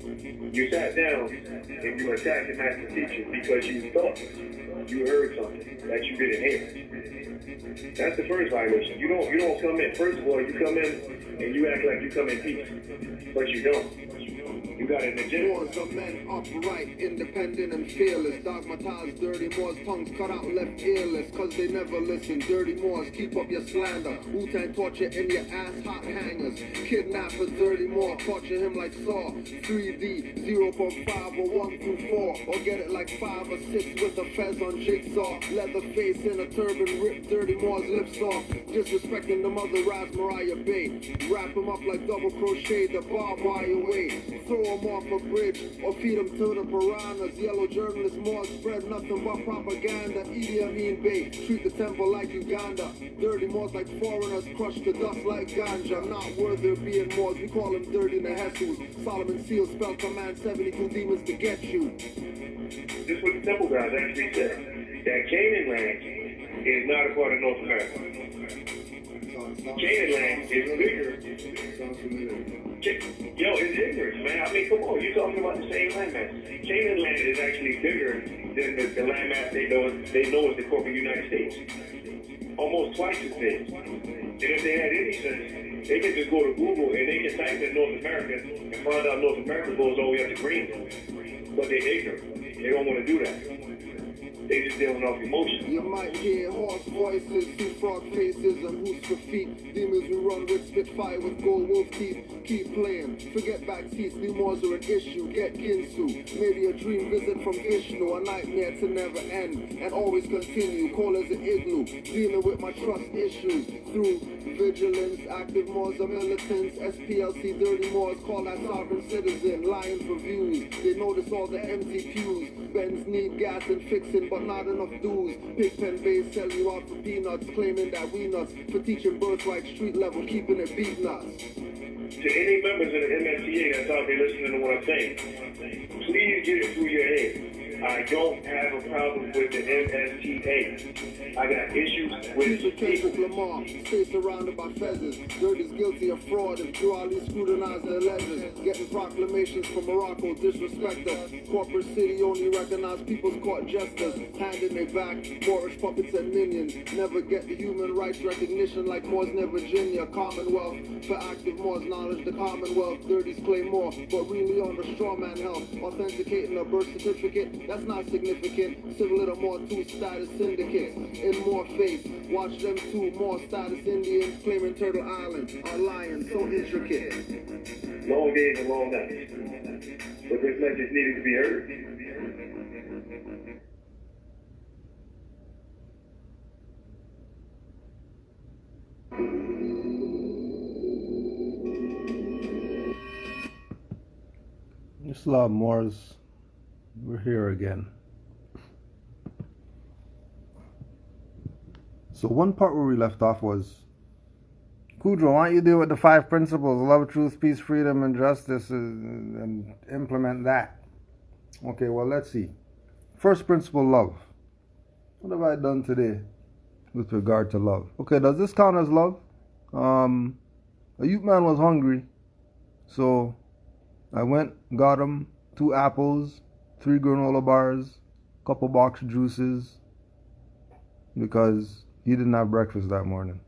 You sat down and you attacked the master teacher because you thought you heard something that you didn't hear. That's the first violation. You don't come in. First of all, you come in and you act like you come in peace, but you don't. You got an agenda. Wars of men upright, independent and fearless. Dogmatized, dirty Moors, tongues cut out, left earless. Cause they never listen. Dirty Moors, keep up your slander. Wu-Tang torture in your ass, hot hangers. Kidnapper, dirty Moor, torture him like Saw. 3D, 0.5 or 1 through 4. Or get it like 5 or 6 with a fez on jigsaw. Leather face in a turban, rip dirty Moors lips off. Disrespecting the mother Raz Mariah Bay. Wrap him up like double crochet, the barbed wire way. Throw him off a bridge or feed him to the piranhas. Yellow journalists more spread nothing but propaganda. Idi Amin Bay, treat the temple like Uganda. Dirty Moors like foreigners, crush the dust like ganja. Not worthy of being Moors, we call them dirty Nehesus. Solomon Seal spell command 72 demons to get you. This is what the temple guys actually said. That Canaanland is not a part of North America. Canaanland is bigger. Yo, it's ignorance, man. I mean, come on, you're talking about the same landmass. Canaanland is actually bigger than the landmass they know is the corporate United States. Almost twice as big. And if they had any sense, they could just go to Google and they can type in North America and find out North America goes all the way up to Greenland. But they're ignorant. They don't want to do that. They just dealing off emotion. You might hear horse voices, see frog faces, and who's for feet. Demons we run with, spit fire with gold wolf teeth. Keep playing, forget back teeth. New Moors are an issue, get Ginsu. Maybe a dream visit from Vishnu, a nightmare to never end, and always continue. Cold as an igloo, dealing with my trust issues through vigilance. Active Moors are militants, SPLC dirty Moors call that sovereign citizen. Lying for views, they notice all the empty pews. Bends need gas and fixing, but not enough dues. Pigpen base sell you out for peanuts, claiming that we nuts for teaching birthright street level, keeping it beat nuts. To any members of the MSTA that's out there listening to what I'm saying, please get it through your head. I don't have a problem with the MSTA. I got issues with Kendrick Lamar, stay surrounded by feathers. Dirt is guilty of fraud if duly scrutinize their ledgers. Getting proclamations from Morocco, disrespect us. Corporate city only recognize people's court jesters. Handing their back, Moorish puppets and minions. Never get the human rights recognition like Moors near Virginia. Commonwealth, for active Moors knowledge, the Commonwealth. Dirties claim more, but really on the straw man health. Authenticating a birth certificate, that's not significant. Civil to more two status syndicates. In more faith, watch them two more status Indians claiming Turtle Island are lying so intricate. long days and long nights. But this message needed to be heard. Islam Moors, we're here again. So one part where we left off was, Kudro, why don't you deal with the 5 principles, love, truth, peace, freedom, and justice, and implement that? Okay, well, let's see. First principle, love. What have I done today with regard to love? Okay, does this count as love? A youth man was hungry, so I went, got him 2 apples, 3 granola bars, couple box juices, because he didn't have breakfast that morning.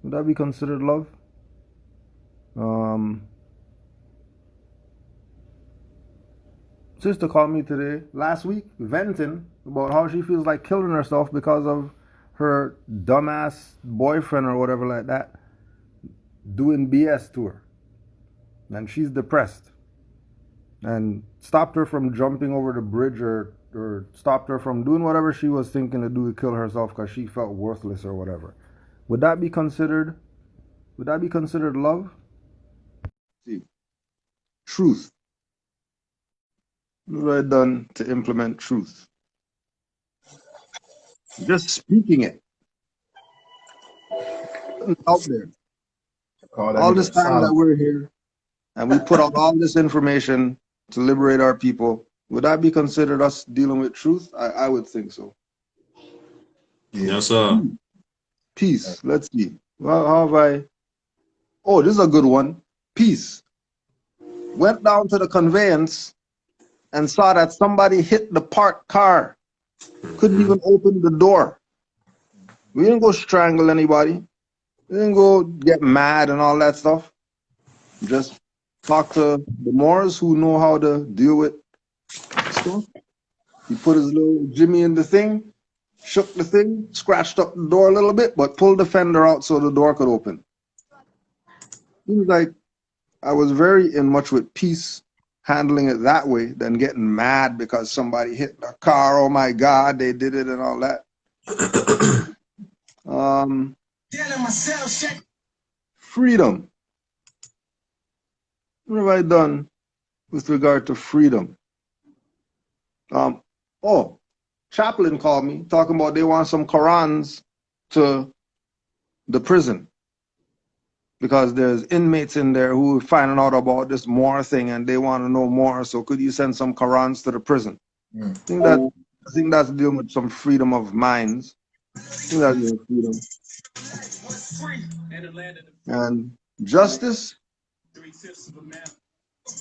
Would that be considered love? Sister called me today, last week, venting about how she feels like killing herself because of her dumbass boyfriend or whatever like that doing BS to her. And she's depressed. And stopped her from jumping over the bridge or stopped her from doing whatever she was thinking to do to kill herself because she felt worthless or whatever. Would that be considered love? See, truth. What have I done to implement truth? Just speaking it out there. All this time that we're here and we put out all this information to liberate our people, would that be considered us dealing with truth? I would think so. Yes, sir. Peace. Let's see. Well, how have I? Oh, this is a good one. Peace. went down to the conveyance and saw that somebody hit the parked car. Couldn't even open the door. We didn't go strangle anybody. We didn't go get mad and all that stuff. Just talk to the Moors who know how to deal with stuff. He put his little Jimmy in the thing, shook the thing, scratched up the door a little bit, but pulled the fender out so the door could open. Seems like I was very in much with peace handling it that way than getting mad because somebody hit the car. Oh my God, they did it and all that. Freedom. What have I done with regard to freedom? Chaplain called me talking about they want some Qurans to the prison because there's inmates in there who are finding out about this Moor thing and they want to know more. So could you send some Qurans to the prison? I think that's dealing with some freedom of minds. I think that's dealing with freedom. And justice.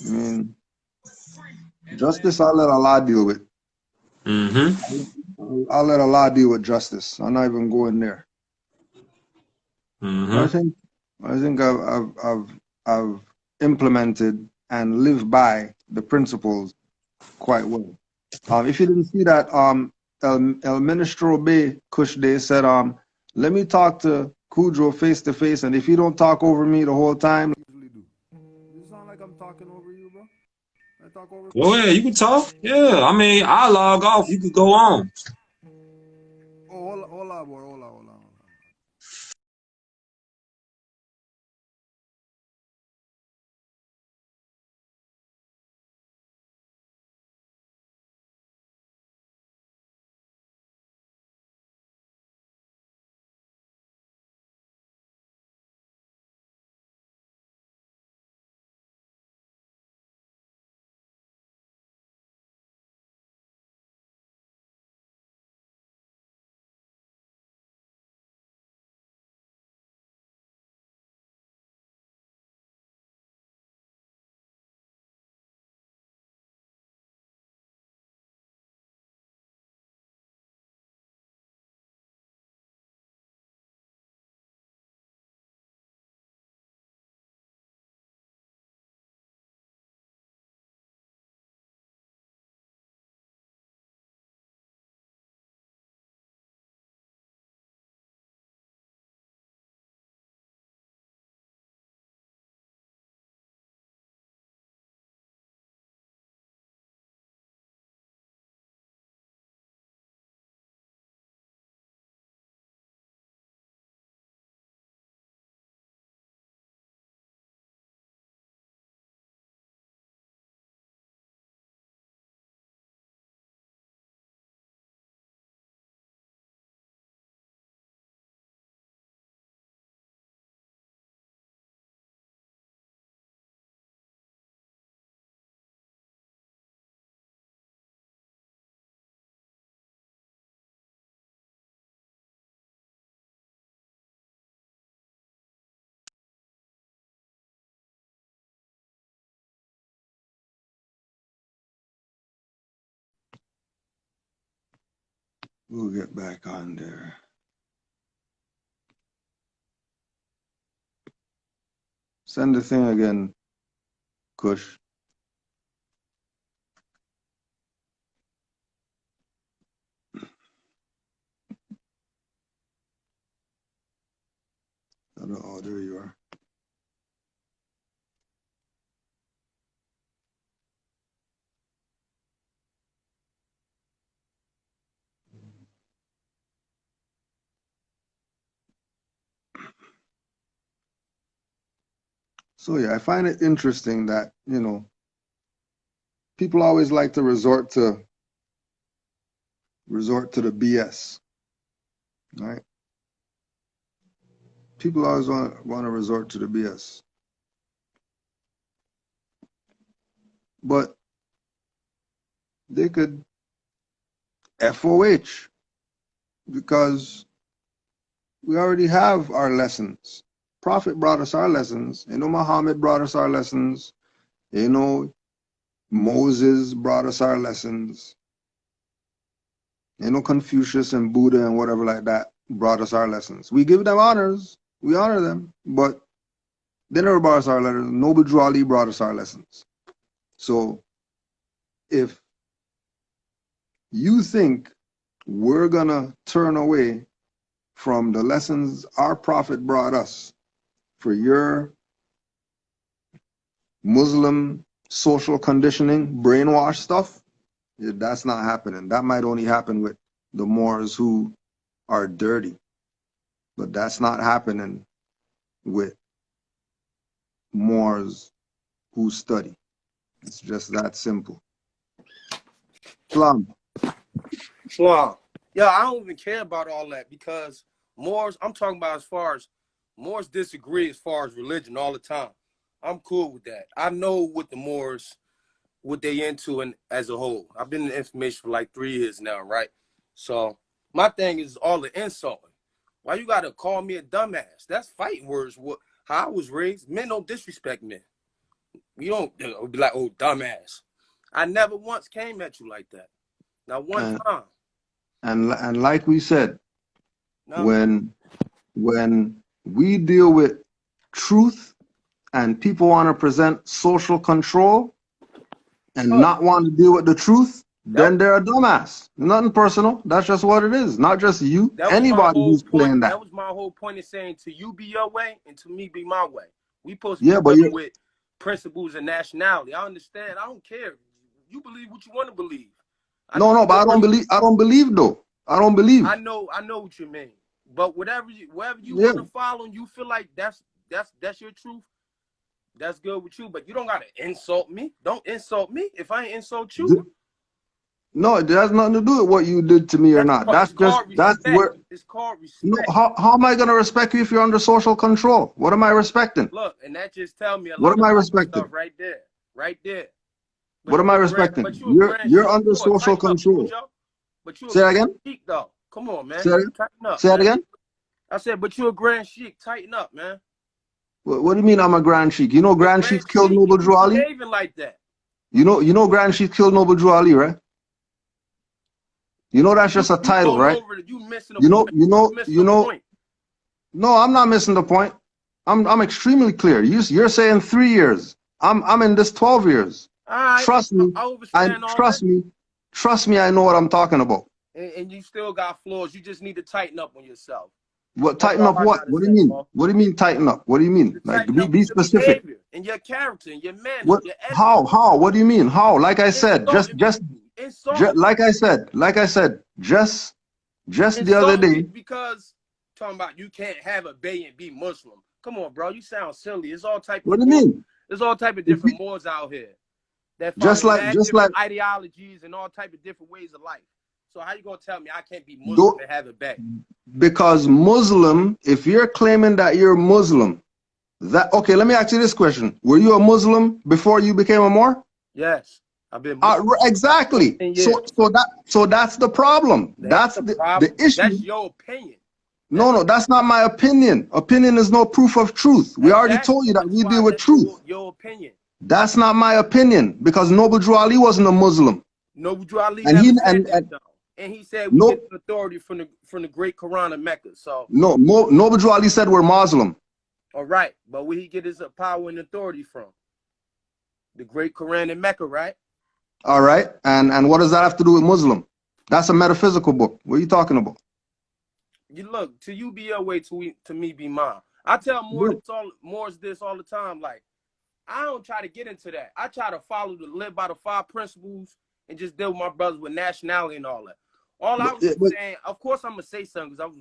I mean, justice I'll let Allah deal with. I'll let Allah deal with justice. I'm not even going there. I think I've implemented and lived by the principles quite well. If you didn't see that, El Ministro Bay Kush Day said, let me talk to Kudro face to face, and if you don't talk over me the whole time, usually do. You sound like I'm talking over you, bro. I talk over you. Go ahead, you can talk. Yeah, I mean, I log off. You could go on. Oh, hola, boy, hola. We'll get back on there. Send the thing again, Kush. Oh, there you are. So yeah, I find it interesting that, people always like to resort to the BS, right? People always want to resort to the BS. But they could FOH because we already have our lessons. Prophet brought us our lessons. Muhammad brought us our lessons. You know, Moses brought us our lessons. You know, Confucius and Buddha and whatever like that brought us our lessons. We give them honors. We honor them. But they never brought us our letters. Noble Drew Ali brought us our lessons. So if you think we're going to turn away from the lessons our prophet brought us for your Muslim social conditioning, brainwash stuff, that's not happening. That might only happen with the Moors who are dirty. But that's not happening with Moors who study. It's just that simple. Islam. Islam. Yeah, I don't even care about all that because Moors, I'm talking about as far as Moors disagree as far as religion all the time. I'm cool with that. I know what the Moors, what they into and as a whole. I've been in the information for like 3 years now, right? So my thing is all the insulting. Why you gotta call me a dumbass? That's fighting words. How I was raised, men don't disrespect men. You don't be like, oh, dumbass. I never once came at you like that. Now one time. And like we said, No. when we deal with truth and people want to present social control and not want to deal with the truth, then they're a dumbass. Nothing personal. That's just what it is. Not just you. Anybody who's playing that. That was my whole point of saying to you be your way and to me be my way. We supposed to be dealing with principles and nationality. I understand. I don't care. You believe what you want to believe. No, but I don't believe though. I don't believe. I know what you mean. But wherever you want to follow and you feel like that's your truth, that's good with you. But you don't gotta insult me. Don't insult me if I ain't insult you. No, it has nothing to do with what you did to me or not. That's where it's called respect. No, how am I gonna respect you if you're under social control? What am I respecting? Look, and that just tell me a lot. What am I respecting? Stuff right there. But what am I respecting? You're under social control. Say that again? Sheik, though. Come on, man. Say that again? I said, but you're a Grand Sheik. Tighten up, man. What do you mean I'm a Grand Sheik? You know Grand Sheik killed Noble Drew Ali? Behaving like that. You know Grand Sheik killed Noble Drew Ali, right? You know that's just a title, right? You know. No, I'm not missing the point. I'm extremely clear. You're saying 3 years. I'm in this 12 years. Right. Trust me. Trust me, I know what I'm talking about. And you still got flaws. You just need to tighten up on yourself. What tighten up what? What do you mean? What do you mean tighten up? What do you mean? Like be specific. And your character and your manners. What? How? What do you mean? How? Like I said, just like I said, just the other day. Because talking about you can't have a bay and be Muslim. Come on, bro. You sound silly. It's all type. What do you mean? There's all type of different Moors out here. That just like ideologies and all type of different ways of life. So how you gonna tell me I can't be Muslim and have it back? Because Muslim, if you're claiming that you're Muslim, okay, let me ask you this question. Were you a Muslim before you became a Moor? Yes. I've been Muslim. Exactly. So that's the problem. That's the issue. That's your opinion. No, that's not my opinion. Opinion is no proof of truth. We already told you that we deal with truth. Your opinion. That's not my opinion because Noble Drew Ali wasn't a Muslim. Noble Drew Ali and he said we get authority from the great Quran of Mecca. So Noble Drew Ali said we're Muslim. All right, but where he get his power and authority from? The great Quran in Mecca, right? All right, and what does that have to do with Muslim? That's a metaphysical book. What are you talking about? You look, to you be your way, to me be mine. I tell Moors this all the time. Like, I don't try to get into that. I try to live by the 5 principles and just deal with my brothers with nationality and all that. All I was saying, of course I'm gonna say something because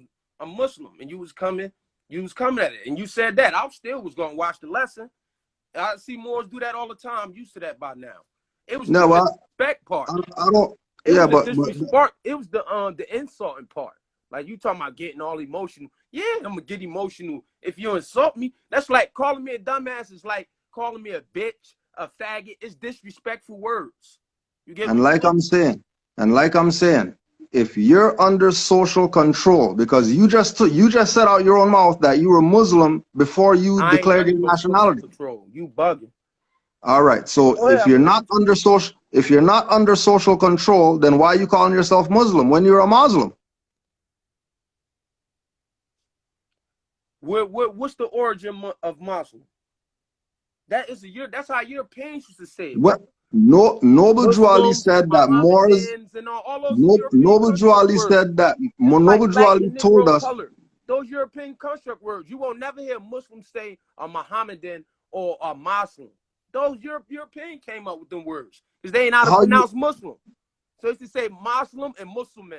I'm Muslim and you was coming at it. And you said that. I still was gonna watch the lesson. I see Moors do that all the time. I'm used to that by now. It was the respect part. I don't it was the insulting part. Like you talking about getting all emotional. Yeah, I'm gonna get emotional if you insult me. That's like calling me a dumbass is like calling me a bitch, a faggot. It's disrespectful words. You get and like I'm saying, if you're under social control, because you just said out your own mouth that you were Muslim before you declared your nationality. Control. You bugging. All right. So Go ahead, if you're not under social control, then why are you calling yourself Muslim when you're a Muslim? What's the origin of Muslim? That's how Europeans used to say it. What? No, Noble Drew Ali Muslims said and that Moors. Mohammedans and all those No, European Noble Drew construct Ali words. said that. Just Noble like Drew black Ali and told Negro us. color. Those European construct words. You won't never hear Muslims say a Mohammedan or a Muslim. Those European came up with them words because they ain't how to pronounce Muslim. So it's to say Muslim and Muslim.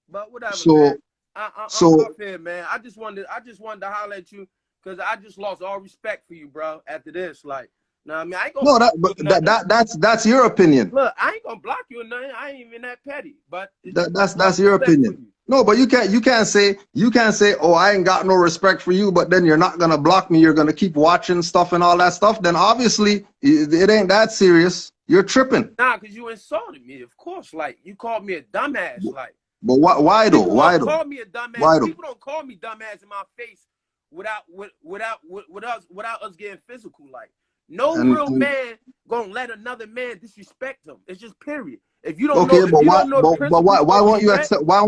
But whatever, man. I'm up here, man. I just wanted to holler at you because I just lost all respect for you, bro. After this, like, nah, I mean, I ain't gonna. No, that's your opinion. Look, I ain't gonna block you or nothing. I ain't even that petty. But that's your opinion. No, but you can't say, oh, I ain't got no respect for you, but then you're not gonna block me. You're gonna keep watching stuff and all that stuff. Then obviously it ain't that serious. You're tripping. Nah, because you insulted me, of course. Like, you called me a dumbass, like. But why though? Why though? Call me a dumbass. Why though? People don't call me dumbass in my face without us getting physical. Like, no real man gonna let another man disrespect him. It's just period. If you don't know, why won't you accept? Why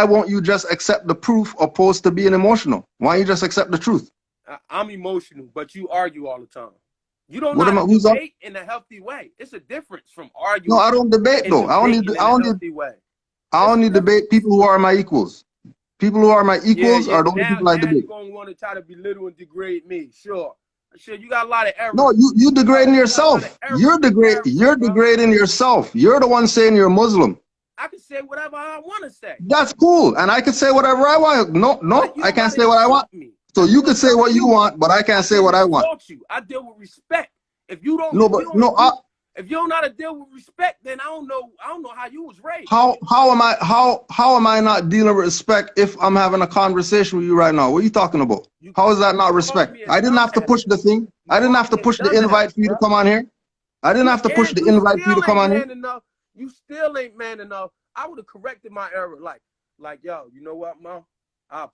won't you just accept the proof opposed to being emotional? Why don't you just accept the truth? I'm emotional, but you argue all the time. You don't know how to debate in a healthy way. It's a difference from arguing. No, I don't debate though. I only debate people who are my equals. People who are my equals are the only people I debate. You're gonna want to try to belittle and degrade me. Sure, you got a lot of errors. No, you degrading yourself. You're degrading yourself. You're the one saying you're Muslim. I can say whatever I want to say. That's cool, and I can say whatever I want. No, I can't say what I want. So you can say what you want, but I can't say what I want. I deal with respect. If you don't, if you don't know how to deal with respect, then I don't know how you was raised. How am I not dealing with respect if I'm having a conversation with you right now? What are you talking about? How is that not respect? I didn't have to push the thing. I didn't have to push the invite for you to come on here. I didn't have to push the invite for you to come on here. You still ain't man enough. I would have corrected my error. Like, yo, you know what, Mom?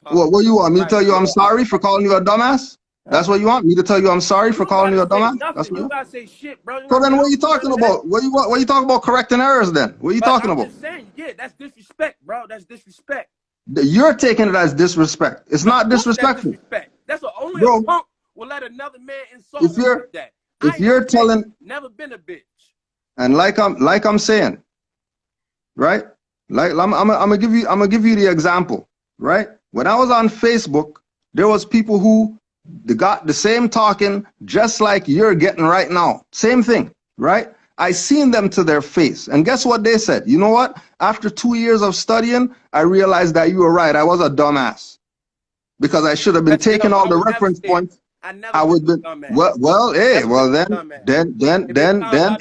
What you want me to tell you I'm sorry for calling you a dumbass? That's what you want me to tell you I'm sorry for calling you a dumbass? That's what you gotta say shit, bro. So then what are you talking about? What are you talking about correcting errors then? What are you talking about? I'm just saying, yeah, that's disrespect, bro. That's disrespect. You're taking it as disrespect. It's not disrespectful. That's what only a punk will let another man insult me like that. If you're telling, never been a bitch. And like I'm saying, right? Like I'm gonna give you the example, right? When I was on Facebook, there was people who they got the same talking just like you're getting right now. Same thing, right? I seen them to their face. And guess what they said? You know what? After 2 years of studying, I realized that you were right. I was a dumbass. Because I should have been taking all the reference points. I would be then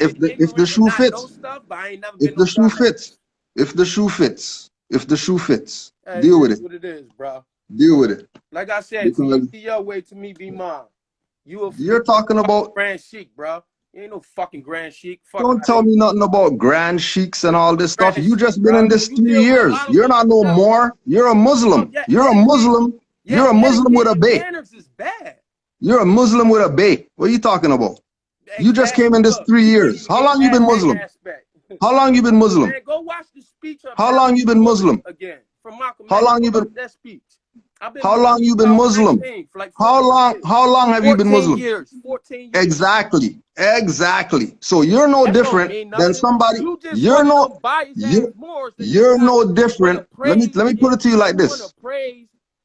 if the shoe fits. If the shoe fits, deal with it. What it is, bro. Deal with it. Like I said, to you be your way, to me be mine. You're talking about Grand Sheik, bro. You ain't no fucking Grand Sheik. Don't tell me nothing about Grand Sheiks and all this stuff. You just been in this 3 years. You're not no more. You're a Muslim. You're a Muslim. You're a Muslim with a bay. You're a Muslim with a bay. What are you talking about? You just came in this 3 years. How long you been Muslim? How long you been Muslim? Go watch the speech. How long you been Muslim? Again, from Malcolm. How long you been? That speech. How long you been Muslim? How long have you been Muslim? 14 years. Exactly. So you're no different than somebody. You're no different. Let me put it to you like this.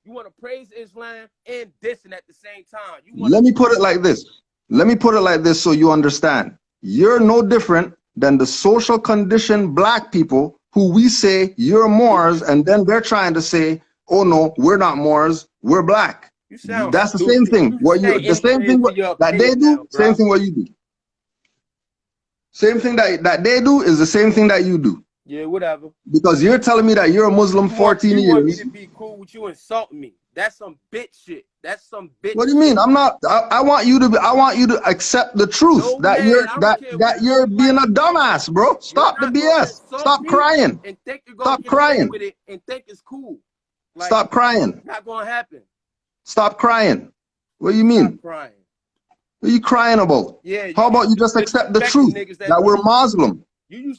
You want to praise Islam and dissing at the same time. Let me put it like this. Let me put it like this so you understand. You're no different than the social conditioned black people who we say you're Moors, and then they're trying to say, oh no, we're not Moors, we're black. That's the same thing. The same thing that they do, same thing what you do. Same thing that they do is the same thing that you do. Yeah, whatever. Because you're telling me that you're a Muslim 14 years. You want me to be cool with you insulting me. That's some bitch shit. That's some bitch. What do you mean? I'm not. I want you to accept the truth that you're being a dumbass, bro. Stop the BS. Stop crying. And think you're Stop crying. with it and think it's cool. Like, stop crying. Not gonna happen. Stop crying. What do you mean? Stop crying. What are you crying about? Yeah. How about you just accept the truth that we're Muslim?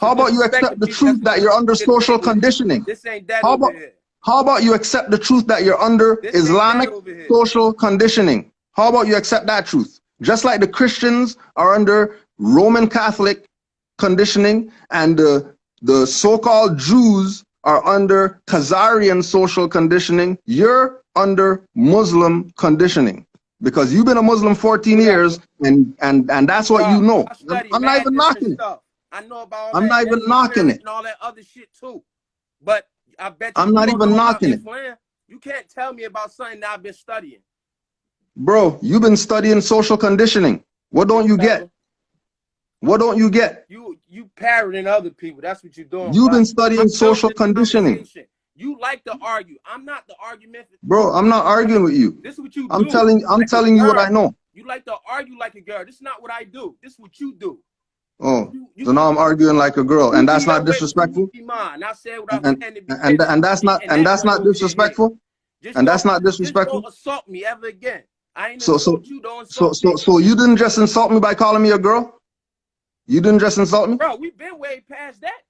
How about you accept the truth that you're under social conditioning? This ain't that How over about, here. how about you accept the truth that you're under This ain't Islamic that over here. social conditioning? How about you accept that truth? Just like the Christians are under Roman Catholic conditioning and the so-called Jews are under Khazarian social conditioning, you're under Muslim conditioning. Because you've been a Muslim 14 years and that's what you know. I'm not even knocking it. I know about all I'm that not even knocking it. and all that other shit too. But I bet you I'm not even knocking it. You can't tell me about something that I've been studying. Bro, you've been studying social conditioning. What don't you get? What don't you get? You parroting other people. That's what you're doing. You've been studying social conditioning. You like to argue. I'm not the argument. Bro, I'm not arguing with you. This is what you do. I'm telling you what I know. You like to argue like a girl. This is not what I do. This is what you do. Oh, so now I'm arguing like a girl, and that's not disrespectful. And I said what I and that's not disrespectful. And that's not disrespectful. Don't assault me ever again. I ain't So you didn't just insult me by calling me a girl? You didn't just insult me? Bro, we've been way past that.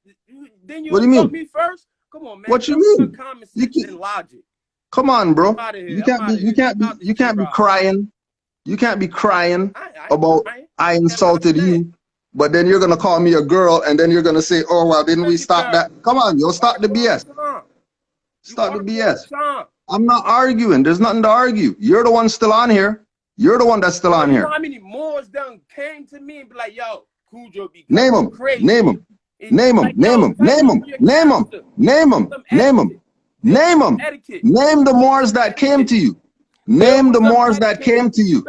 Then you what do you mean? Me first? Come on, man. What you mean? Common sense and logic. Come on, bro. You can't be crying. You can't be crying about I insulted you, but then you're gonna call me a girl, and then you're gonna say, "Oh well, didn't we stop that?" Come on, yo, stop the BS. Stop the BS. I'm not arguing. There's nothing to argue. You're the one still on here. You're the one that's still on here. You know how many Moors done came to me and be like, "Yo, Cujo be name them, crazy. name them, name them, name them, name them, name them, name them, name them, name them. Name the Moors that came to you. Name the Moors that came to you.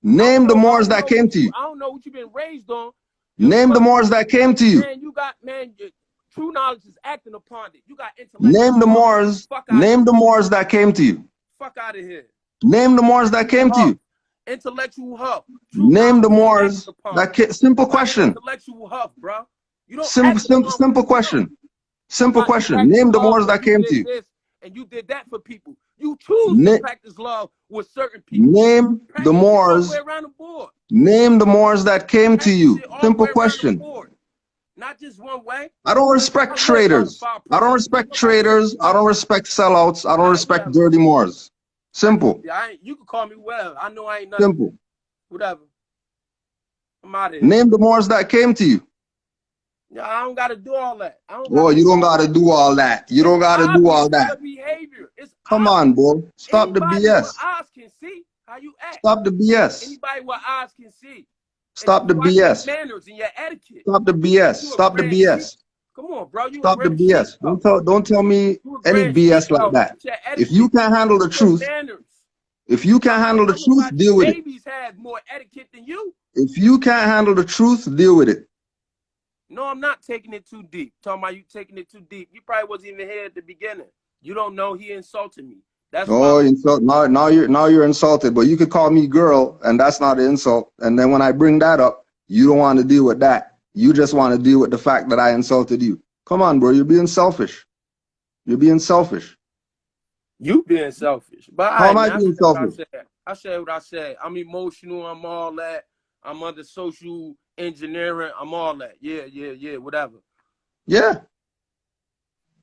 Name the Moors that came to you. I don't know what you've been raised on. Name the Moors that came to you. Man, you got true knowledge is acting upon it. You got intellect. Name the Moors. Name the Moors that came to you. Fuck out of here. Name the Moors that came to you. Intellectual huff. Name the Moors that came. Simple question. Intellectual huff, bro. You don't simple question. Simple question. Name the Moors that came to you. And you did that for people. You choose to practice love with certain people. Name the Moors. Name the Moors that came to you. Simple question. Not just one way. I don't respect traders. I don't respect traders. I don't respect sellouts. I don't respect dirty Moors. Simple. You can call me whatever. I know I ain't nothing. Simple. Whatever. I'm out of here. Name the Moors that came to you. Yeah, I don't gotta do all that. You don't gotta do all that. You don't gotta do all that. Behavior. Come on, boy. Stop the BS. Eyes can see how you act. Stop the BS. Anybody with eyes can see. Stop the BS. Manners and your etiquette. Stop the BS. Stop the BS. Come on, bro. Stop the BS. Don't tell me any BS like that. If you can't handle the truth, if you can't handle the truth, deal with it. Babies have more etiquette than you. If you can't handle the truth, deal with it. No, I'm not taking it too deep. Talking about you taking it too deep. You probably wasn't even here at the beginning. You don't know he insulted me. That's now you're insulted. But you could call me girl, and that's not an insult. And then when I bring that up, you don't want to deal with that. You just want to deal with the fact that I insulted you. Come on, bro. You're being selfish. You're being selfish. You being selfish. But how am I being selfish? I said what I said. I'm emotional. I'm all that. I'm under social engineering. I'm all that. Yeah. Whatever. Yeah.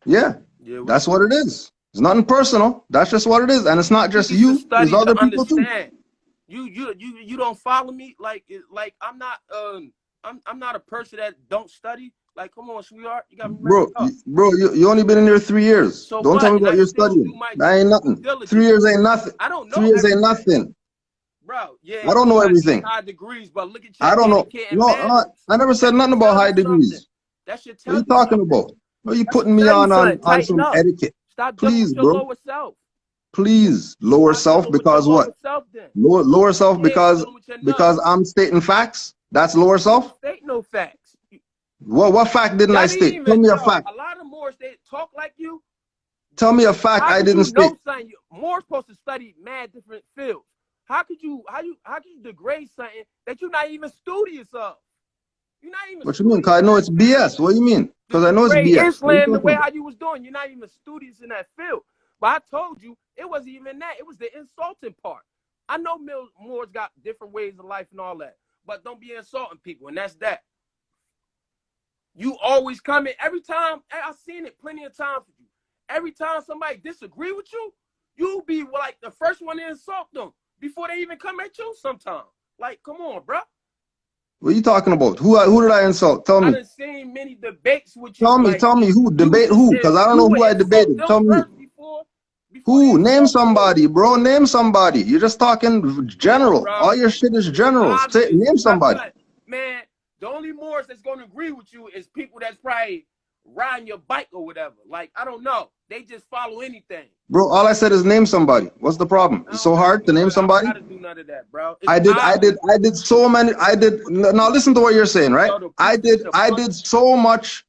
That's what it is. It's nothing personal. That's just what it is, and it's not just you. There's other people too. You don't follow me like I'm not I'm not a person that don't study. Like, come on, sweetheart, you got me. Bro, you only been in here 3 years. So don't tell me about your studying. That ain't nothing. 3 years ain't nothing. I don't know. 3 years ain't nothing. Bro, yeah. I don't know everything. High degrees, but look at your I don't know. No, I never said nothing about high degrees. That should tell you. What are you talking about? Are you putting me on some etiquette? Stop please, bro. Lower self. Please, lower self because what? Lower self because I'm stating facts. That's lower self. State no facts. What fact didn't I state? Tell me a fact. A lot of Moors they talk like you. Tell me a fact I didn't state. Moors supposed to study mad different fields. How could you degrade something that you're not even studious of? You're not even. What you mean? Cause I know it's BS. What do you mean? Because I know it's BS. Islam, the way how you was doing, you're not even studious in that field. But I told you it wasn't even that. It was the insulting part. I know Moors got different ways of life and all that, but don't be insulting people, and that's that. You always come in every time. I've seen it plenty of times with you. Every time somebody disagree with you, you'll be like the first one to insult them before they even come at you sometimes. Like, come on, bro. What are you talking about? Who did I insult? Tell I me. done seen many debates with you. Tell me who. Debate who? Because I don't know who I debated. Tell me. Who? Name somebody, bro. Name somebody. You're just talking general. All your shit is general. Name somebody. Man, the only Moors that's going to agree with you is people that's probably riding your bike or whatever. Like, I don't know. They just follow anything. Bro, all I said is name somebody. What's the problem? It's so hard to name somebody? I don't gotta do none of that, bro. I did so many. Now listen to what you're saying, right? I did so much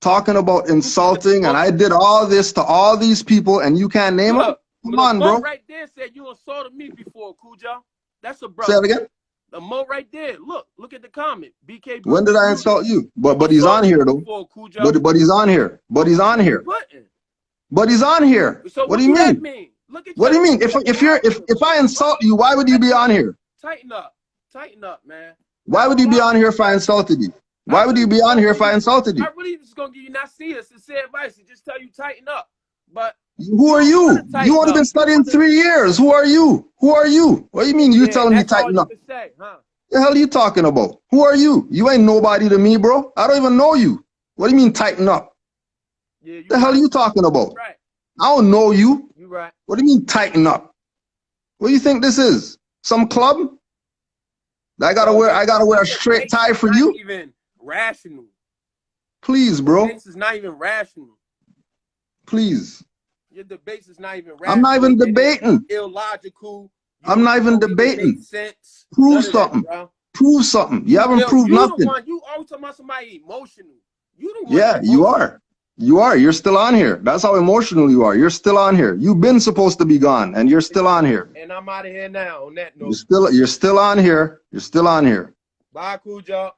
talking about insulting, and I did all this to all these people, and you can't name them? Come on, bro. Right there said you insulted me before, Cujo. That's a bro. Say that again. The mo right there. Look at the comment. BK. When did I insult you? But he's on here though. But he's on here. But he's on here. But he's on here. So what do you mean? What do you mean? If I insult you, why would you be on here? Tighten up, man. Why would you be on here if I insulted you? Why would you be on here if I insulted you? I really just gonna give you not see us and say advice and just tell you tighten up. But who are you? You only been studying 3 years. Who are you? Who are you? What do you mean you telling me tighten up? Say, huh? The hell are you talking about? Who are you? You ain't nobody to me, bro. I don't even know you. What do you mean tighten up? Yeah, the hell are you talking about? Right. I don't know you. You right. What do you mean tighten up? What do you think this is? Some club? I gotta wear a straight tie for you? Even rational. Please, bro. This is not even rational. Please. Your debates is not even rational. I'm not even debating. Illogical. I'm not even debating. Sense. Prove something. Prove something. You haven't proved nothing. You always talking about somebody emotional. You the one. Yeah, you are. You are. You're still on here. That's how emotional you are. You're still on here. You've been supposed to be gone, and you're still on here. And I'm out of here now. On that note. You're still on here. You're still on here. Bye, Cujo.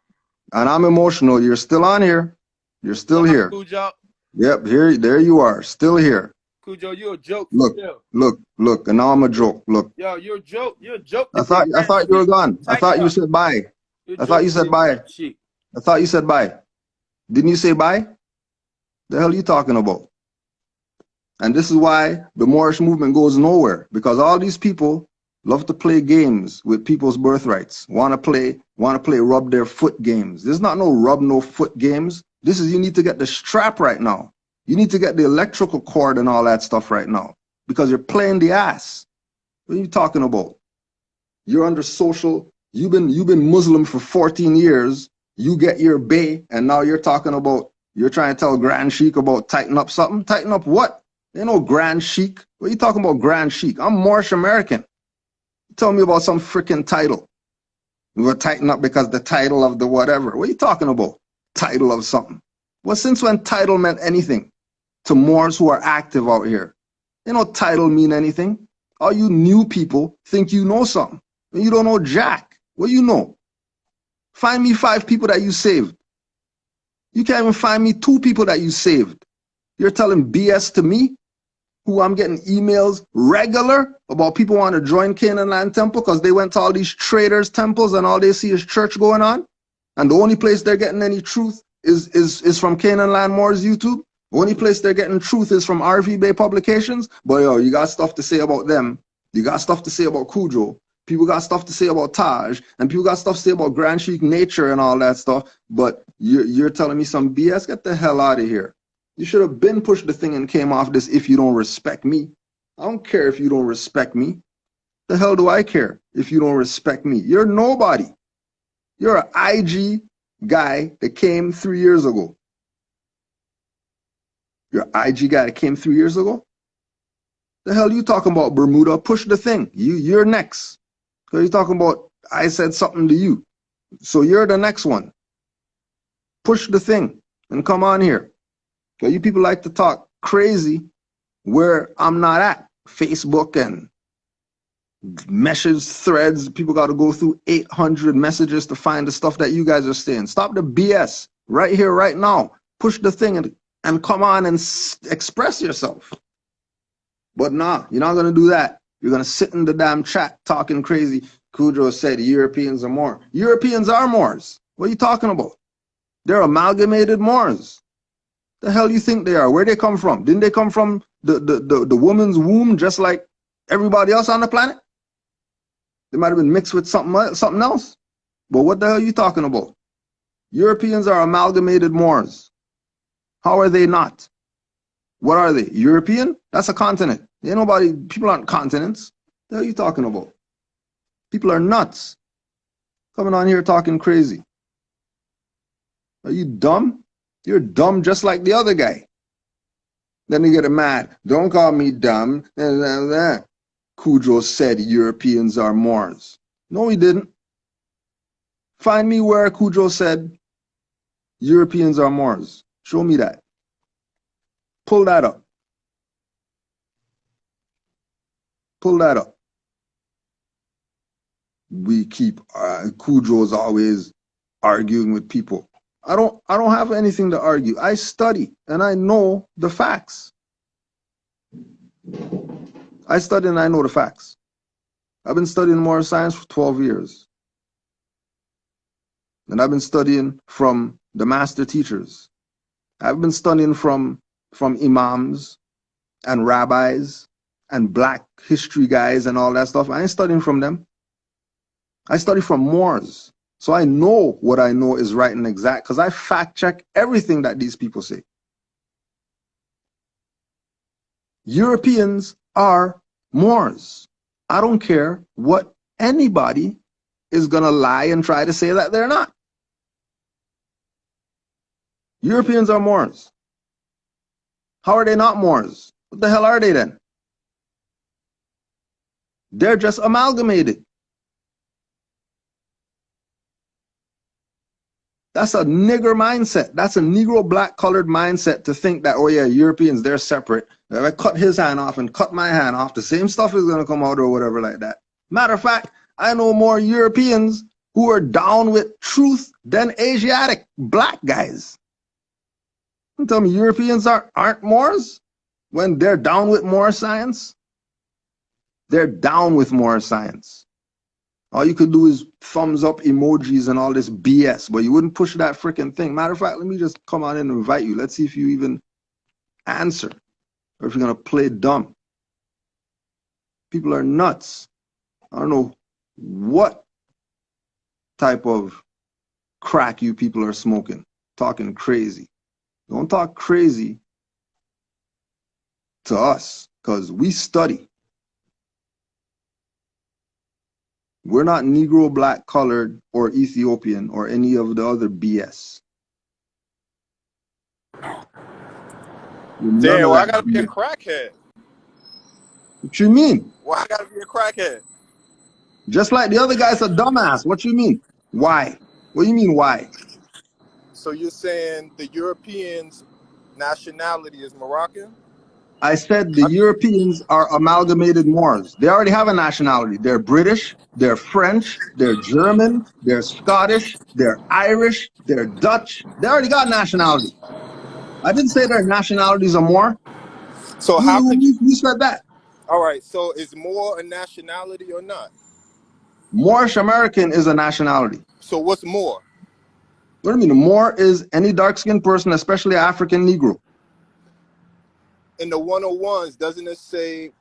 And I'm emotional. You're still on here. You're still here. Cujo. Yep. There you are. Still here. Cujo, you're a joke. Look. And now I'm a joke. Look. Yo, you're a joke. You're a joke. I thought you were gone. I thought you said bye. I thought you said bye. I thought you said bye. Didn't you say bye? The hell are you talking about? And this is why the Moorish movement goes nowhere, because all these people love to play games with people's birthrights. Want to play rub their foot games. There's not no rub no foot games. This is, you need to get the strap right now. You need to get the electrical cord and all that stuff right now, because you're playing the ass. What are you talking about? You're under social. You've been Muslim for 14 years. You get your bay, and now you're talking about, you're trying to tell Grand Sheik about tighten up something. Tighten up what? There ain't no Grand Sheik. What are you talking about, Grand Sheik? I'm Moorish American. Tell me about some freaking title. We were tighten up because the title of the whatever. What are you talking about? Title of something. Well, since when title meant anything to Moors who are active out here? You know, title mean anything. All you new people think you know something. And you don't know jack. What do you know? Find me 5 people that you saved. You can't even find me 2 people that you saved. You're telling BS to me, who I'm getting emails regular about people want to join Canaanland Temple because they went to all these traders' temples and all they see is church going on. And the only place they're getting any truth is from Canaanland Moors YouTube. The only place they're getting truth is from RV Bay Publications. But yo, you got stuff to say about them. You got stuff to say about Cujo. People got stuff to say about Taj, and people got stuff to say about Grand Sheik Nature and all that stuff. But you're telling me some BS? Get the hell out of here. You should have been pushed the thing and came off this if you don't respect me. I don't care if you don't respect me. The hell do I care if you don't respect me? You're nobody. You're an IG guy that came 3 years ago. You're an IG guy that came 3 years ago? The hell you talking about, Bermuda? Push the thing. You're next. So you're talking about, I said something to you. So you're the next one. Push the thing and come on here. Because you people like to talk crazy where I'm not at. Facebook and message threads. People got to go through 800 messages to find the stuff that you guys are saying. Stop the BS right here, right now. Push the thing and come on and express yourself. But nah, you're not going to do that. You're going to sit in the damn chat talking crazy. Cujo said Europeans are Moors. Europeans are Moors. What are you talking about? They're amalgamated Moors. The hell you think they are? Where they come from? Didn't they come from the woman's womb just like everybody else on the planet? They might have been mixed with something else. But what the hell are you talking about? Europeans are amalgamated Moors. How are they not? What are they? European? That's a continent. Ain't nobody, people aren't continents. What the hell are you talking about? People are nuts. Coming on here talking crazy. Are you dumb? You're dumb just like the other guy. Then you get mad. Don't call me dumb. Cujo said Europeans are Moors. No, he didn't. Find me where Cujo said Europeans are Moors. Show me that. Pull that up. Pull that up. We keep Cujo's always arguing with people. I don't have anything to argue. I study and I know the facts. I study and I know the facts. I've been studying moral science for 12 years. And I've been studying from the master teachers. I've been studying from imams and rabbis and black history guys and all that stuff. I ain't studying from them. I study from Moors. So I know what I know is right and exact because I fact check everything that these people say. Europeans are Moors. I don't care what anybody is going to lie and try to say that they're not. Europeans are Moors. How are they not Moors? What the hell are they then? They're just amalgamated. That's a nigger mindset. That's a Negro black colored mindset to think that, oh yeah, Europeans, they're separate. If I cut his hand off and cut my hand off, the same stuff is going to come out or whatever like that. Matter of fact, I know more Europeans who are down with truth than Asiatic black guys. You tell me Europeans aren't Moors when they're down with more science? They're down with more science. All you could do is thumbs up emojis and all this BS, but you wouldn't push that freaking thing. Matter of fact, let me just come on in and invite you. Let's see if you even answer or if you're going to play dumb. People are nuts. I don't know what type of crack you people are smoking, talking crazy. Don't talk crazy to us because we study. We're not Negro, black, colored, or Ethiopian, or any of the other BS. None Damn, of why I that gotta be a BS. crackhead? What you mean? Why I gotta be a crackhead? Just like the other guy's a dumbass. What you mean? Why? What do you mean why? So you're saying the Europeans' nationality is Moroccan? I said the Europeans are amalgamated Moors. They already have a nationality. They're British, they're French, they're German, they're Scottish, they're Irish, they're Dutch. They already got nationality. I didn't say their nationalities are Moor. So how could you? Who said that? All right. So is Moor a nationality or not? Moorish American is a nationality. So what's Moor? What do you mean? Moor is any dark-skinned person, especially African Negro. In the 101s, doesn't it say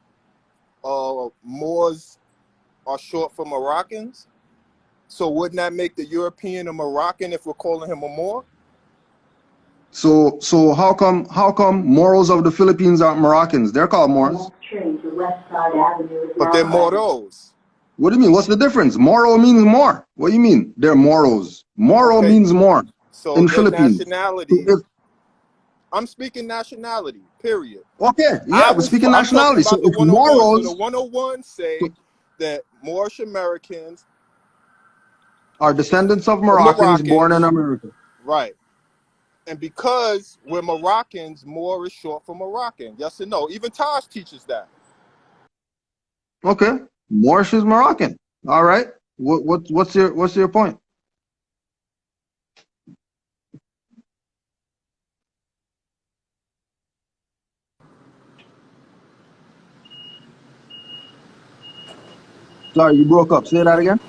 Moors are short for Moroccans? So wouldn't that make the European a Moroccan if we're calling him a Moor? So how come Moros of the Philippines aren't Moroccans? They're called Moors. But they're Moros. What do you mean? What's the difference? Moro means more. What do you mean? They're Moros. Moro Okay. means more So in their Philippines. nationality. So I'm speaking nationality, period. okay, yeah, we're speaking nationality. I'm So talking about if the 101. So the Moros 101 say that Moorish Americans are descendants of are Moroccans born in Moroccans, America. right? And because we're Moroccans, Moor is short for Moroccan. Yes or no? Even Taj teaches that. Okay, Moorish is Moroccan. All right. What's your point? Sorry, you broke up. Say that again.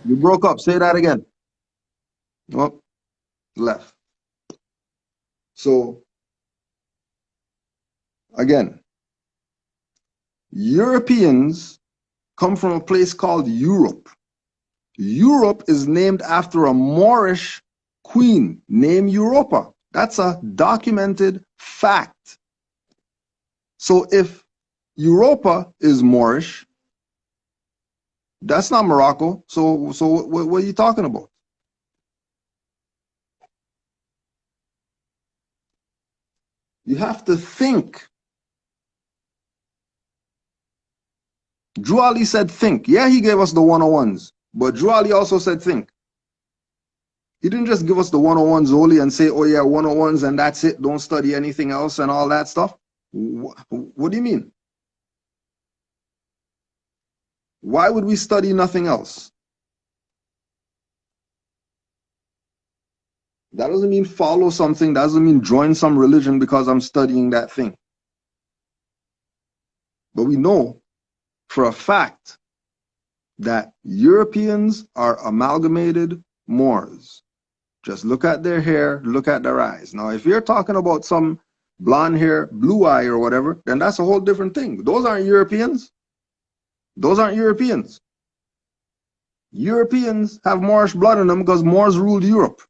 You broke up. Say that again. Oh, left. So, again, Europeans come from a place called Europe. Europe is named after a Moorish queen named Europa. That's a documented fact. So if Europa is Moorish, that's not Morocco. So what are you talking about? You have to think. Drew Ali said think. Yeah, he gave us the 101s, but Drew Ali also said think. He didn't just give us the 101s only and say, oh yeah, 101s and that's it. Don't study anything else and all that stuff. What do you mean? Why would we study nothing else? That doesn't mean follow something. That doesn't mean join some religion because I'm studying that thing. But we know for a fact that Europeans are amalgamated Moors. Just look at their hair, look at their eyes. Now, if you're talking about some blonde hair, blue eye or whatever, then that's a whole different thing. Those aren't Europeans. Those aren't Europeans. Europeans have Moorish blood in them because Moors ruled Europe.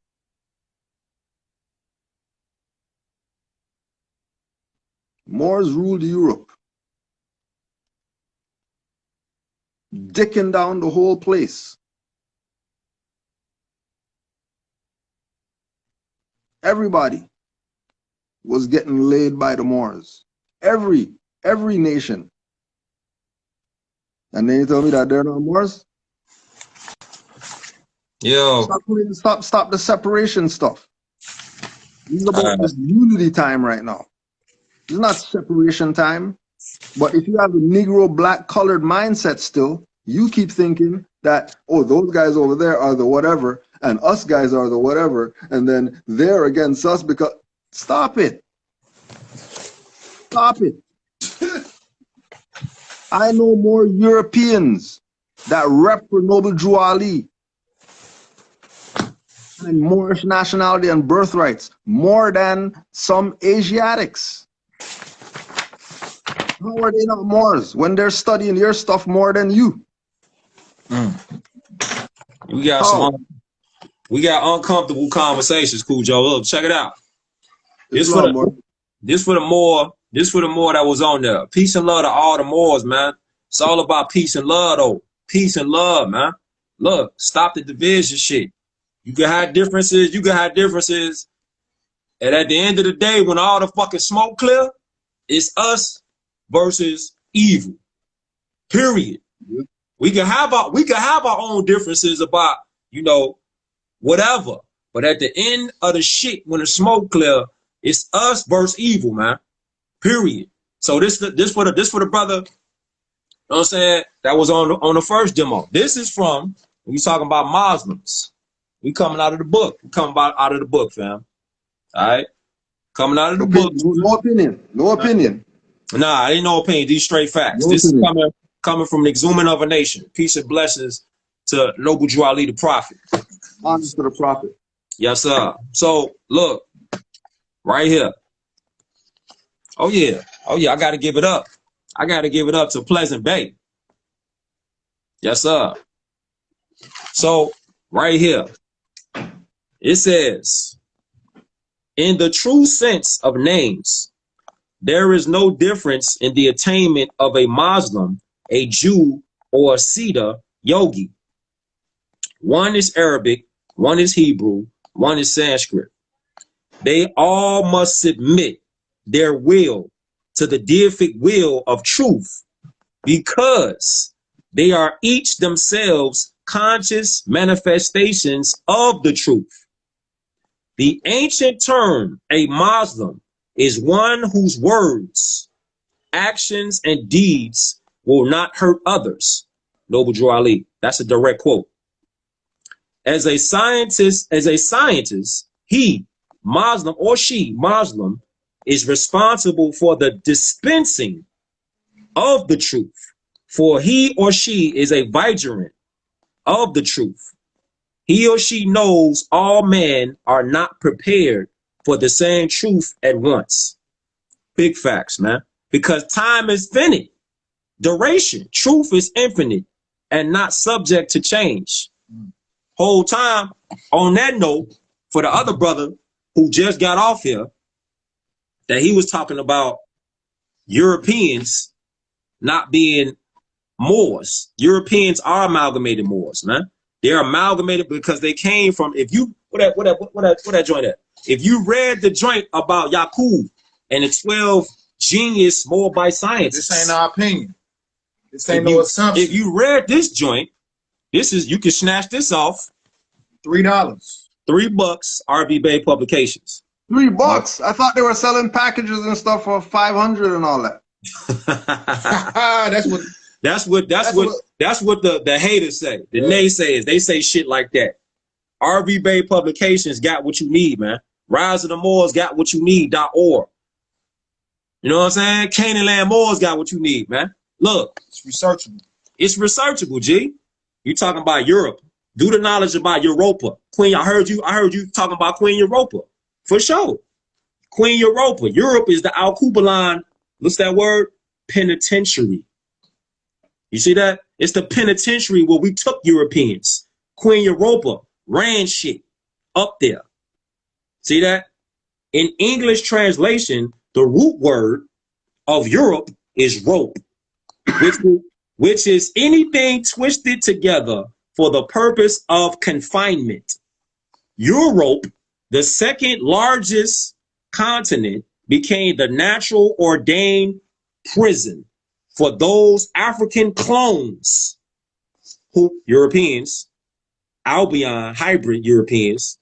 Moors ruled Europe. Dicking down the whole place. Everybody was getting laid by the Moors. Every nation. And then you tell me that they're not Moors? Yo. Stop the separation stuff. This is about this unity time right now. It's not separation time. But if you have a Negro black colored mindset still, you keep thinking that, oh, those guys over there are the whatever, and us guys are the whatever, and then they're against us because... Stop it. Stop it. I know more Europeans that rep for Noble Drew Ali and Moorish nationality and birthrights more than some Asiatics. How are they not Moors when they're studying your stuff more than you? We got uncomfortable conversations, Cool Joe. Look, check it out. This for the more that was on there. Peace and love to all the Moors, man. It's all about peace and love, though. Peace and love, man. Look, stop the division shit. You can have differences. And at the end of the day, when all the fucking smoke clear, it's us versus evil. Period. Yeah. We can have our own differences about, you know, whatever. But at the end of the shit, when the smoke clear, it's us versus evil, man. Period. So this for the brother, you know what I'm saying, that was on the first demo. This is from, we talking about Muslims. We coming out of the book. We coming out of the book, fam. All right? Coming out of the book. No opinion. No opinion. Nah, ain't no opinion. These straight facts. No this opinion. is coming from the exhuman of a nation. Peace and blessings to Noble Drew Ali, the prophet. Honor to the prophet. Yes, sir. So, look. Right here. Oh, yeah. I got to give it up. I got to give it up to Pleasant Bay. Yes, sir. So, right here. It says, in the true sense of names, there is no difference in the attainment of a Muslim, a Jew, or a Siddha yogi. One is Arabic, one is Hebrew, one is Sanskrit. They all must submit their will to the deific will of truth because they are each themselves conscious manifestations of the truth. The ancient term, a Muslim, is one whose words, actions, and deeds will not hurt others. Noble Drew Ali. That's a direct quote. As a scientist, he, Muslim or she, Muslim, is responsible for the dispensing of the truth. For he or she is a vigilant of the truth. He or she knows all men are not prepared for the same truth at once. Big facts, man. Because time is finite. Duration. Truth is infinite and not subject to change. Whole time, on that note, for the other brother who just got off here, that he was talking about Europeans not being Moors. Europeans are amalgamated Moors, man. They're amalgamated because they came from, if you, what that joint at? If you read the joint about Yaqub and the 12 genius Moabite scientists. This ain't our opinion. This ain't no assumption. If you read this joint, this is, you can snatch this off. $3. $3, RV Bay Publications. $3? I thought they were selling packages and stuff for 500 and all that. That's what the haters say. The naysayers, they say shit like that. RV Bay Publications got what you need, man. Rise of the Moors got what you need.org. You know what I'm saying? Canaanland Moors got what you need, man. Look, it's researchable. It's researchable, G. You talking about Europe. Do the knowledge about Europa. Queen, I heard you talking about Queen Europa. For sure. Queen Europa. Europe is the Al-Kubalan, what's that word? Penitentiary. You see that? It's the penitentiary where we took Europeans. Queen Europa ran shit up there. See that? In English translation, the root word of Europe is rope, which is anything twisted together for the purpose of confinement. Europe, the second largest continent, became the natural ordained prison for those African clones who Europeans, Albion hybrid Europeans,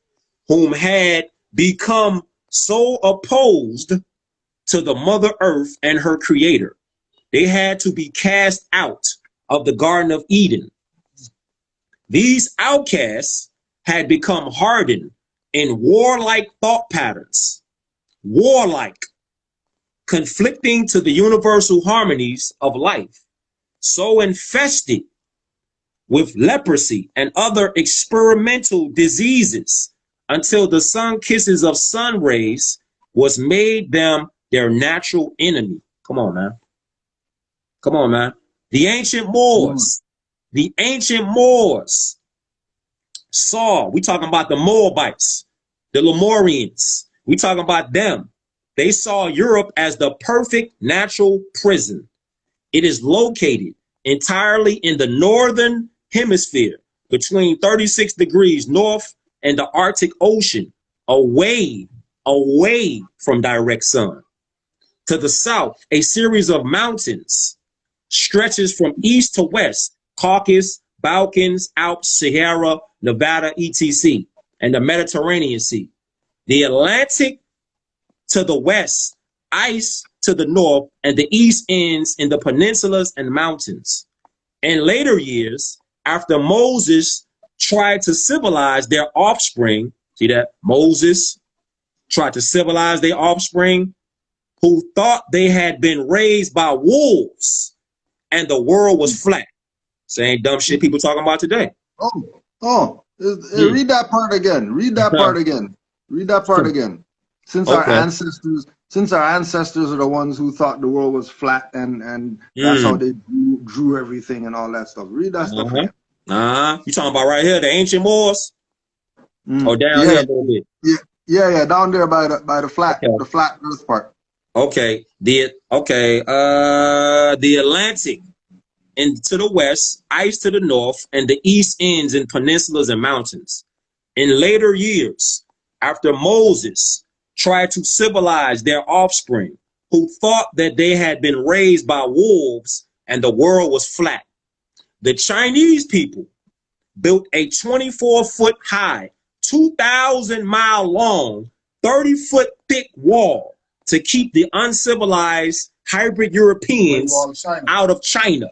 whom had become so opposed to the Mother Earth and her creator. They had to be cast out of the Garden of Eden. These outcasts had become hardened in warlike thought patterns, warlike, conflicting to the universal harmonies of life, so infested with leprosy and other experimental diseases until the sun kisses of sun rays was made them their natural enemy. Come on, man. Come on, man. The ancient Moors saw, we talking about the Moabites, the Lemurians, we talking about them. They saw Europe as the perfect natural prison. It is located entirely in the northern hemisphere between 36 degrees north and the Arctic Ocean, away from direct sun. To the south, a series of mountains stretches from east to west, Caucasus, Balkans, Alps, Sahara, Nevada, etc., and the Mediterranean Sea. The Atlantic to the west, ice to the north, and the east ends in the peninsulas and mountains. In later years, after Moses tried to civilize their offspring, see that? Moses tried to civilize their offspring who thought they had been raised by wolves and the world was flat. Same dumb shit people talking about today. Read that part again. Read that part again. Read that part again. Since our ancestors are the ones who thought the world was flat and that's how they drew everything and all that stuff. Read that stuff again. You talking about right here, the ancient Moors? Or down here a little bit? Yeah, down there by the flat earth part. Okay. The Atlantic and to the west, ice to the north, and the east ends in peninsulas and mountains. In later years, after Moses tried to civilize their offspring who thought that they had been raised by wolves and the world was flat, the Chinese people built a 24-foot high, 2,000-mile long, 30-foot thick wall to keep the uncivilized hybrid Europeans out of China.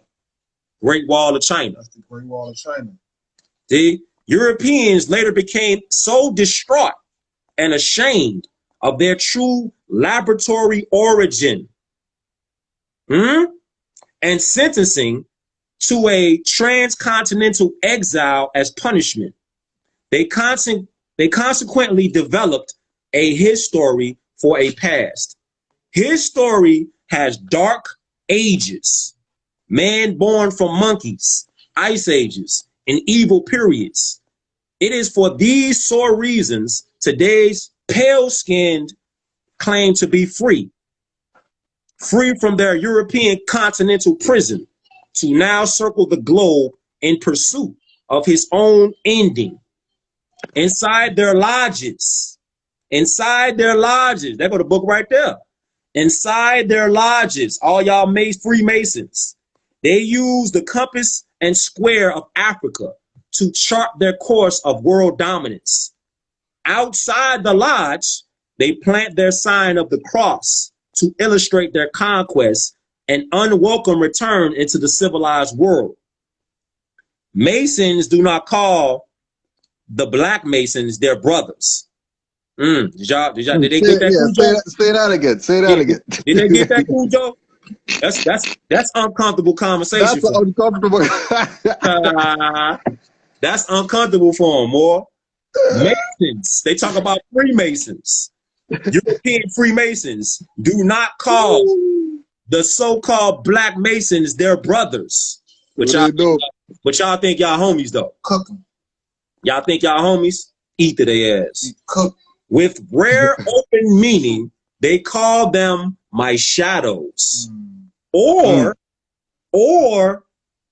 Great Wall of China. That's the Great Wall of China. The Europeans later became so distraught and ashamed of their true laboratory origin and sentencing to a transcontinental exile as punishment. They consequently developed a history for a past. His story has dark ages, man born from monkeys, ice ages, and evil periods. It is for these sore reasons today's pale-skinned claim to be free from their European continental prison, to now circle the globe in pursuit of his own ending. Inside their lodges, there go the book right there. Inside their lodges, all y'all Freemasons, they use the compass and square of Africa to chart their course of world dominance. Outside the lodge, they plant their sign of the cross to illustrate their conquest and unwelcome return into the civilized world. Masons do not call the black Masons their brothers. Did they get that? Say that again. Say that again. Did they get that, Cujo? That's uncomfortable conversation. That's uncomfortable. That's uncomfortable for them, more. Masons, they talk about Freemasons. European Freemasons do not call the so-called black Masons their brothers. But y'all think y'all homies though. Cook them. Y'all think y'all homies? Eat to their ass. Cook. With rare open meaning, they call them my shadows. Or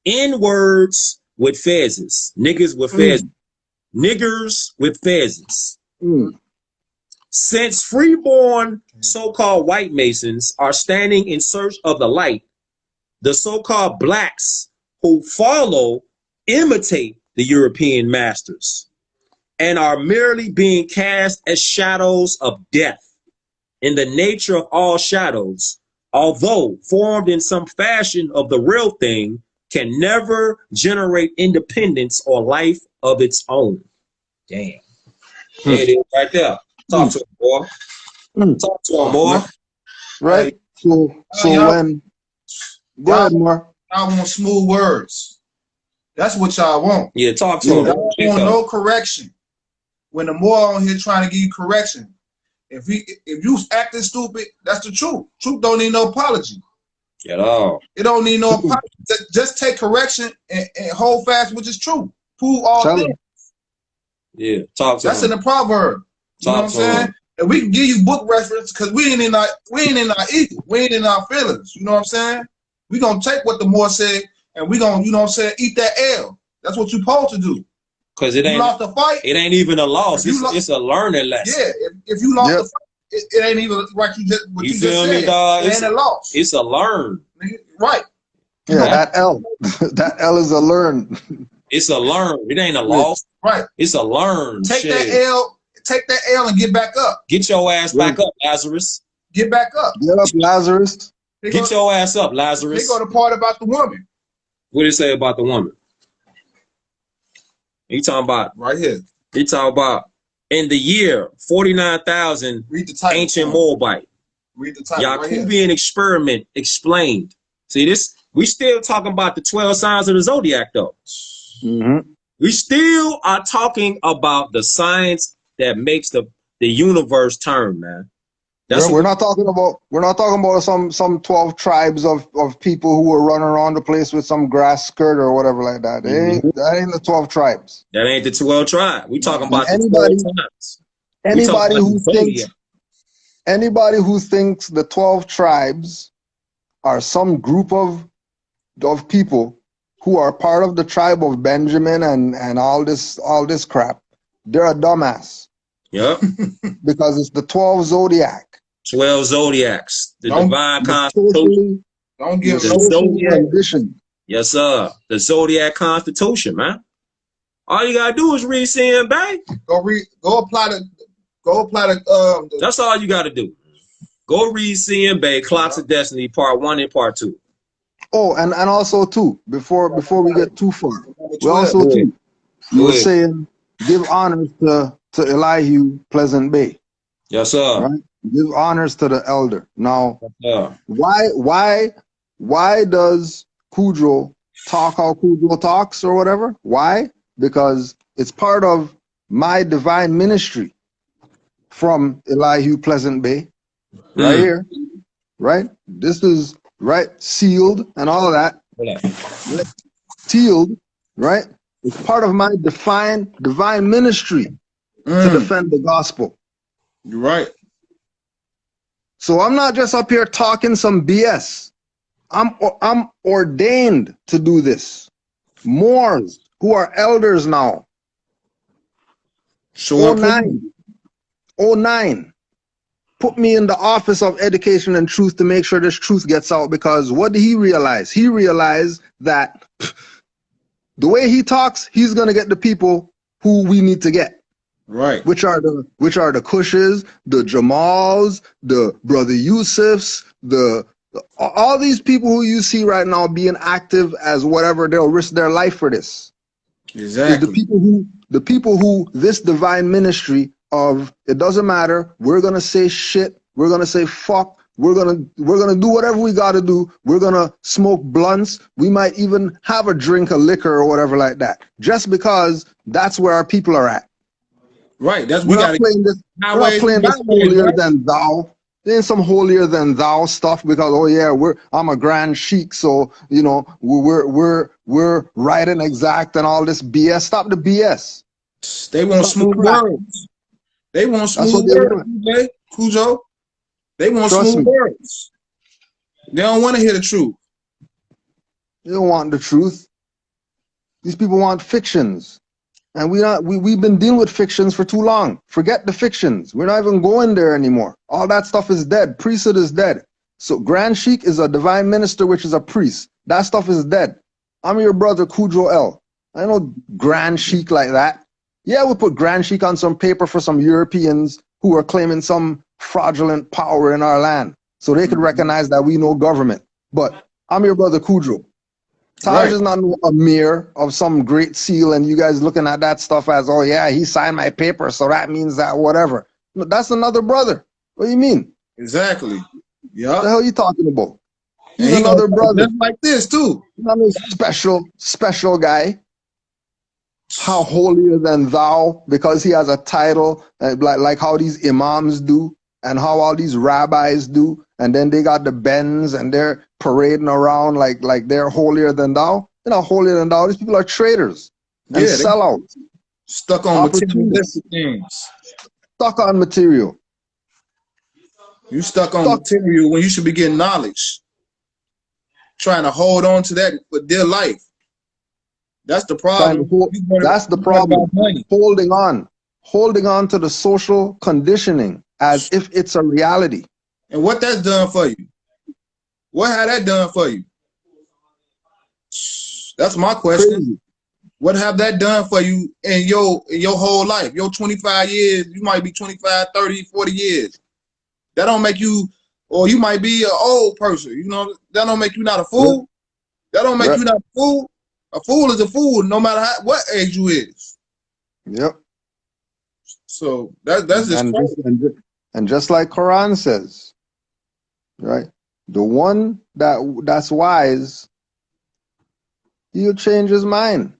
N-words with fezzes. Niggas with fezzes. Niggers with fezzes. Since freeborn so-called white Masons are standing in search of the light, the so-called blacks who follow imitate the European masters and are merely being cast as shadows of death. In the nature of all shadows, although formed in some fashion of the real thing, can never generate independence or life of its own. Damn. There it is right there. Talk to him, boy. Talk to him, boy. Right? So when... Go ahead, more. Y'all want smooth words. That's what y'all want. Yeah, talk to him. Y'all want no correction. When the more on here trying to give you correction, if you acting stupid, that's the truth. Truth don't need no apology. At all. It don't need no apology. Just take correction and hold fast, which is true. Prove all things. Yeah, talk to him. That's in the proverb. You know what I'm saying? And we can give you book reference because we ain't in our ego. We ain't in our feelings. You know what I'm saying? We gonna take what the Moor said and we gonna, you know what I'm saying, eat that L. That's what you're supposed to do. Because it ain't lost the fight. It ain't even a loss. It's a learning lesson. Yeah, if you lost the fight, it ain't even like you just said. Dog? It ain't a loss. It's a learn. Right. Yeah, that L. That L is a learn. It's a learn. It ain't a loss. Right. It's a learn. Take that L. Take that L and get back up. Get your ass back up, Lazarus. Get back up. Get up, Lazarus. Get your ass up, Lazarus. They go to part about the woman. What did it say about the woman? He talking about right here. He talking about in the year 49,000 ancient Moabite. Read the title. Yakubian experiment explained. See this? We still talking about the 12 signs of the zodiac though. We still are talking about the science that makes the universe turn, man. We're not talking about some 12 tribes of people who were running around the place with some grass skirt or whatever like that. That ain't the 12 tribes. That ain't the 12 tribes. We talking about anybody, the 12 tribes. Anybody who thinks the 12 tribes are some group of people who are part of the tribe of Benjamin and all this crap, they're a dumbass. Yep. Because it's the 12 zodiac. 12 zodiacs. The divine constitution. Don't give the zodiac condition. Yes, sir. The zodiac constitution, man. All you gotta do is read CNB. Go apply the that's all you gotta do. Go read CNB, Clocks of Destiny, part 1 and part 2. Oh, and also too, before we get too far, we also too, you were saying give honors to Elihu Pleasant Bay. Yes, sir. Right? Give honors to the elder. Now, why why does Cujo talk how Cujo talks or whatever? Why? Because it's part of my divine ministry from Elihu Pleasant Bay, right here, right? This is right sealed and all of that, right? Sealed, right? It's part of my divine ministry to defend the gospel. You're right. So I'm not just up here talking some BS. I'm ordained to do this. Moors who are elders now. Sure. 09. Put me in the office of education and truth to make sure this truth gets out, because what did he realize? He realized that the way he talks, he's gonna get the people who we need to get. Right. Which are the Kushes, the Jamals, the Brother Yusufs, all these people who you see right now being active as whatever, they'll risk their life for this. Exactly. The people who this divine ministry of, it doesn't matter, we're gonna say shit, we're gonna say fuck, we're gonna do whatever we gotta do, we're gonna smoke blunts, we might even have a drink of liquor or whatever like that, just because that's where our people are at. Right. That's We're not playing this holier than thou. There ain't some holier than thou stuff because, oh yeah, I'm a grand sheik, so you know we're right and exact and all this BS. Stop the BS. They want smooth words. They want smooth words, Cujo. They want smooth words. They don't want to hear the truth. They don't want the truth. These people want fictions. And we've been dealing with fictions for too long. Forget the fictions. We're not even going there anymore. All that stuff is dead. Priesthood is dead. So Grand Sheik is a divine minister, which is a priest. That stuff is dead. I'm your brother, Cujo L. I know Grand Sheik like that. Yeah, we'll put Grand Sheik on some paper for some Europeans who are claiming some fraudulent power in our land, so they could recognize that we know government. But I'm your brother, Cujo. Taj is not a mirror of some great seal, and you guys looking at that stuff as, oh yeah, he signed my paper, so that means that whatever. No, that's another brother. What do you mean? Exactly. Yeah. What the hell are you talking about? He's another brother. Just like this too. He's not a special guy. How holier than thou, because he has a title, like how these imams do, and how all these rabbis do, and then they got the Benz and they're parading around like they're holier than thou. They're not holier than thou. These people are traitors and sellouts. Stuck on materialistic things. Stuck on material. You stuck on material when you should be getting knowledge. Trying to hold on to that for dear life. That's the problem. That's the problem. Holding on to the social conditioning as if it's a reality. And what that's done for you? What had that done for you? That's my question. Crazy. What have that done for you in your whole life? Your 25 years, you might be 25, 30, 40 years. That don't make you, or you might be an old person. You know, that don't make you not a fool. That don't make you not a fool. A fool is a fool, no matter what age you is. Yep. So that's just and just like Quran says, right? The one that's wise, he'll change his mind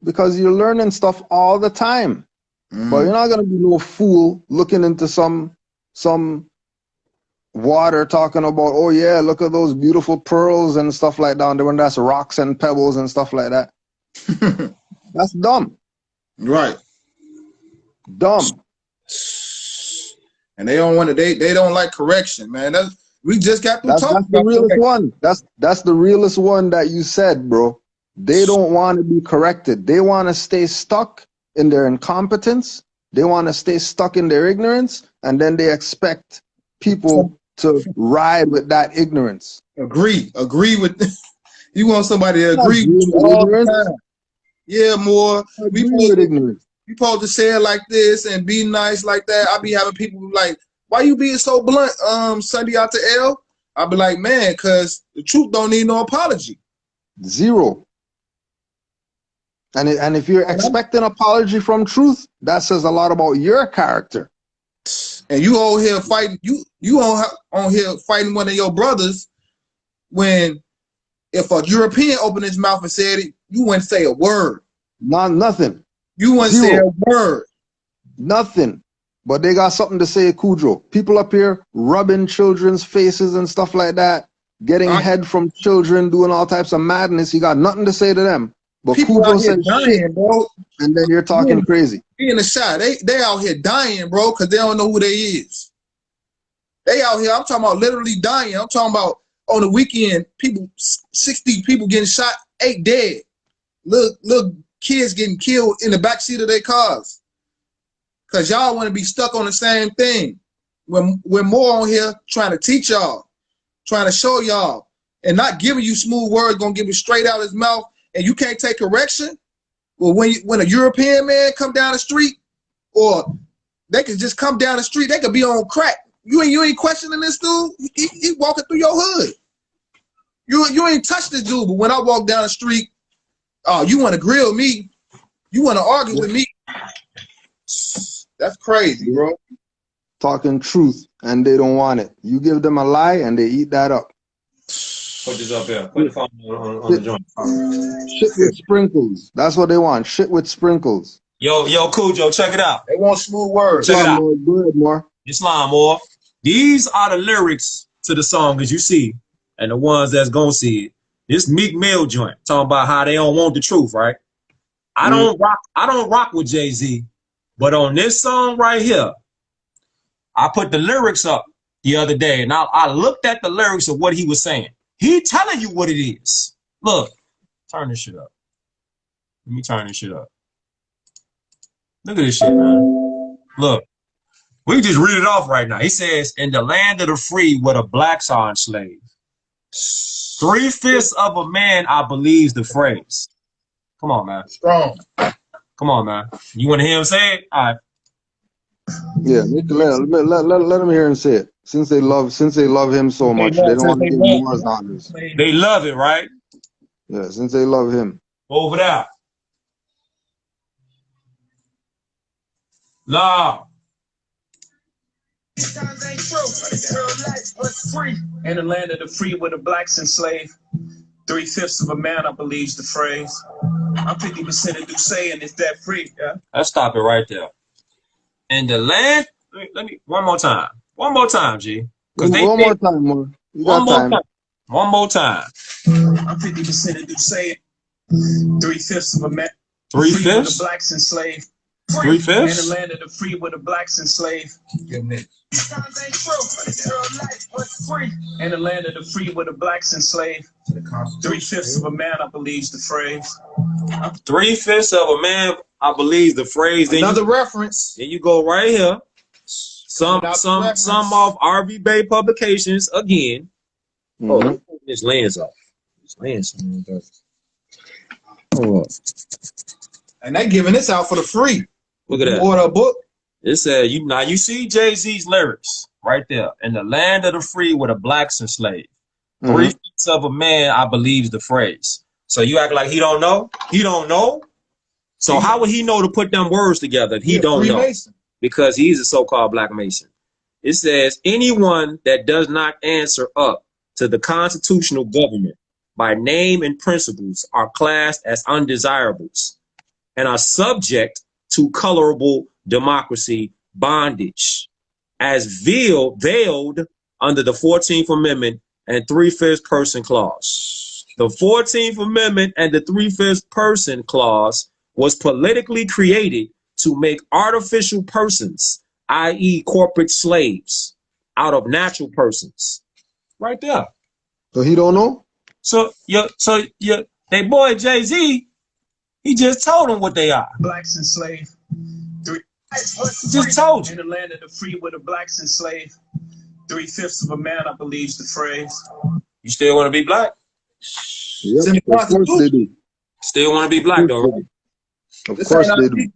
because you're learning stuff all the time. But you're not gonna be no fool looking into some water talking about, oh yeah, look at those beautiful pearls and stuff like that, when that's rocks and pebbles and stuff like that. That's dumb. Right. Dumb. And they don't want to, they don't like correction, man. We just got to talk about the realest one. That's the realest one that you said, bro. They don't want to be corrected. They want to stay stuck in their incompetence. They want to stay stuck in their ignorance, and then they expect people to ride with that ignorance. Agree with you want somebody to agree with you all the time. Yeah, more. We supposed to say it like this and be nice like that. I be having people like, why you being so blunt, Sunday out to L? I be like, man, cause the truth don't need no apology. Zero. And if you're expecting apology from truth, that says a lot about your character. And you all here fighting, you on here fighting one of your brothers when If a European opened his mouth and said it, you wouldn't say a word. Nothing. You wouldn't say a word. Nothing. But they got something to say, Cujo. People up here rubbing children's faces and stuff like that, getting head from children, doing all types of madness. You got nothing to say to them. But people Cujo out here said dying, shit, bro. and then you're talking crazy. Be in the shot. They out here dying, bro, because they don't know who they is. They out here, I'm talking about literally dying. I'm talking about on the weekend, 60 people getting shot, 8 dead. Little kids getting killed in the backseat of their cars. Because y'all want to be stuck on the same thing. We're more on here trying to teach y'all, trying to show y'all, and not giving you smooth words, gonna give it straight out his mouth, and you can't take correction. Well, when a European man come down the street, or they can just come down the street, they could be on crack. You ain't questioning this dude. He walking through your hood. You ain't touched this dude, but when I walk down the street, oh, you want to grill me? You want to argue with me? That's crazy, bro. Talking truth, and they don't want it. You give them a lie, and they eat that up. Put this up here. Put the phone on the joint. Shit with sprinkles. That's what they want. Shit with sprinkles. Yo, Cujo, check it out. They want smooth words. Check it out. More. Islam, or these are the lyrics to the song as you see, and the ones that's gonna see it. This Meek Mill joint talking about how they don't want the truth, right? I don't rock with Jay-Z, but on this song right here, I put the lyrics up the other day, and I looked at the lyrics of what he was saying. He telling you what it is. Look, turn this shit up. Let me turn this shit up. Look at this shit, man. Look, we can just read it off right now. He says, in the land of the free where the blacks are enslaved, 3/5 of a man, I believes the phrase. Come on, man. Strong. Come on, man. You want to hear him say it? All right. Yeah, let them hear him say it. Since they love him so much, they don't want to give him more honors. They love it, right? Yeah, since they love him. Over there. Nah. In the land of the free where the blacks enslaved, 3/5 of a man, I believes the phrase. I'm 50% of do saying is that free, yeah? Let's stop it right there. In the land, let me one more time. One more time, G. One more time, more. You got time. One more time. I'm 50% of do saying 3/5 of a man. 3/5? The blacks enslaved. 3/5? In the land of the free where the blacks enslaved. In the land of the free where the blacks enslaved. 3/5 of a man, I believes the phrase. 3/5 of a man, I believe the phrase. Another reference. Then you go right here. Some off RV Bay Publications again. Oh, this lens off. This lens. Oh, and they giving this out for the free. Look at that. Order a book. It said you see Jay-Z's lyrics right there. In the land of the free where the blacks enslaved. 3/5 of a man, I believes the phrase. So you act like he don't know? He don't know? So how would he know to put them words together if he don't know? Because he's a so-called black Mason. It says, anyone that does not answer up to the constitutional government by name and principles are classed as undesirables and are subject to colorable democracy bondage as veiled under the 14th Amendment and 3/5 person clause. The 14th Amendment and the 3/5 person clause was politically created to make artificial persons, i.e. corporate slaves, out of natural persons. Right there. So he don't know? So they boy Jay-Z, he just told them what they are. Blacks enslaved. Just told you. In the land of the free where the blacks enslaved. 3/5 of a man, I believes the phrase. You still want to be black? Yep, of course they do. Still want to be black though, right? Of course they do.